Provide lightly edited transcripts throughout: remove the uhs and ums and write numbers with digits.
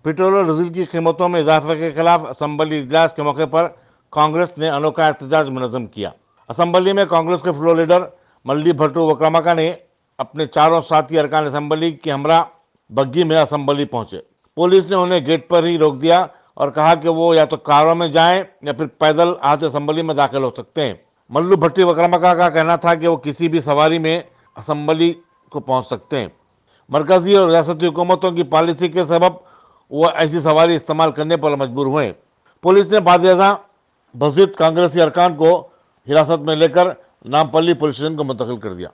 Petrol और diesel की कीमतों में इजाफे के खिलाफ असेंबली इजलास के मौके पर कांग्रेस ने अनोखा एहतजाज मुनज़्ज़म किया। असेंबली में कांग्रेस के फ्लोर लीडर मल्ली भट्टू वक्रामाका ने अपने चारों साथी अरकान असेंबली की हमरा बग्घी में असेंबली पहुंचे। पुलिस ने उन्हें गेट पर ही रोक दिया और कहा कि वो या तो कारों में जाएं या फिर पैदल आज असेंबली में दाखिल हो सकते हैं। मल्लू भट्टी वक्रामाका का कहना था कि वो किसी भी सवारी में असेंबली को पहुंच सकते हैं। मरकजी और रियासती हुकूमतों की पॉलिसी के सबब वो ऐसी सवारी इस्तेमाल करने पर मजबूर हुए। पुलिस ने बादशाह बसित कांग्रेसी अरकान को हिरासत में लेकर नामपल्ली पुलिस स्टेशन को मुंतकिल कर दिया।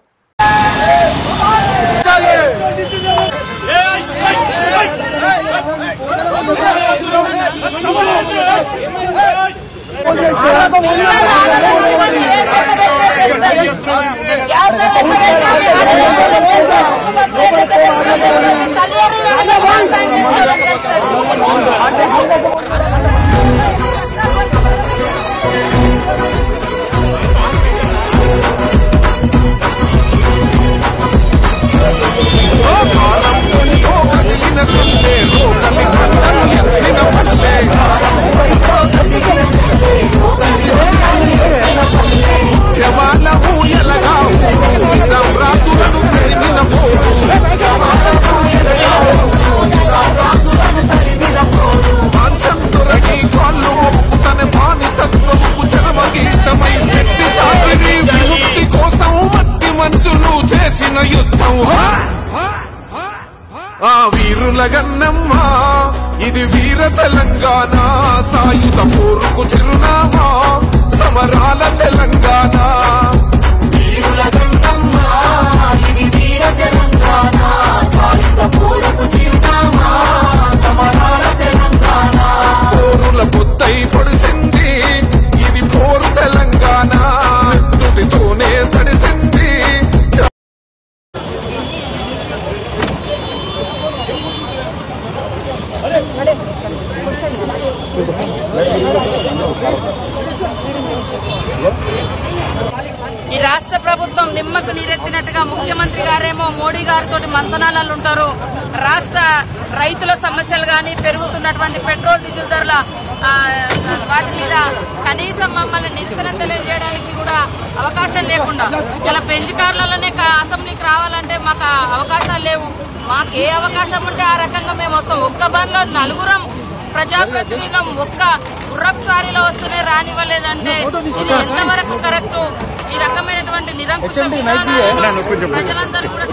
వీరులగన్నమ్మా ఇది వీర తెలంగాణ సాయుధ పోరుకు చిరునామా సమరాల తెలంగాణ వీరులగన్నమ్మా ఇది వీర తెలంగాణ సాయుధ పోరుకు చిరునామా సమరాల తెలంగాణ పోరుల పొద్దై పొడిసింది ఇది పోరు తెలంగాణ తుటితోనే తడిసింది। ఈ రాష్ట్ర ప్రభుత్వం నిమ్మకు నీరెత్తినట్టుగా ముఖ్యమంత్రి గారేమో మోడీ గారితో మంతనాలు ఉంటారు। రాష్ట్ర రైతుల సమస్యలు గాని పెరుగుతున్నటువంటి పెట్రోల్ డీజిల్ ధరల వాటి మీద కనీసం మమ్మల్ని నిరసన తెలియజేయడానికి కూడా అవకాశం లేకుండా ఇలా పెంచి కార్లలోనే అసెంబ్లీకి రావాలంటే మాకు అవకాశాలు లేవు। మాకు ఏ అవకాశం ఉంటే ఆ రకంగా మేము వస్తాం। ఒక్క బండ్లో నలుగురం ప్రజాప్రతినిధులం ఒక్క గుర్రపు సారీలో వస్తూనే రానివ్వలేదంటే ఇది ఎంతవరకు కరెక్ట్? ఈ రకమైనటువంటి నిరంకుశ విధానాలు ప్రజలందరూ కూడా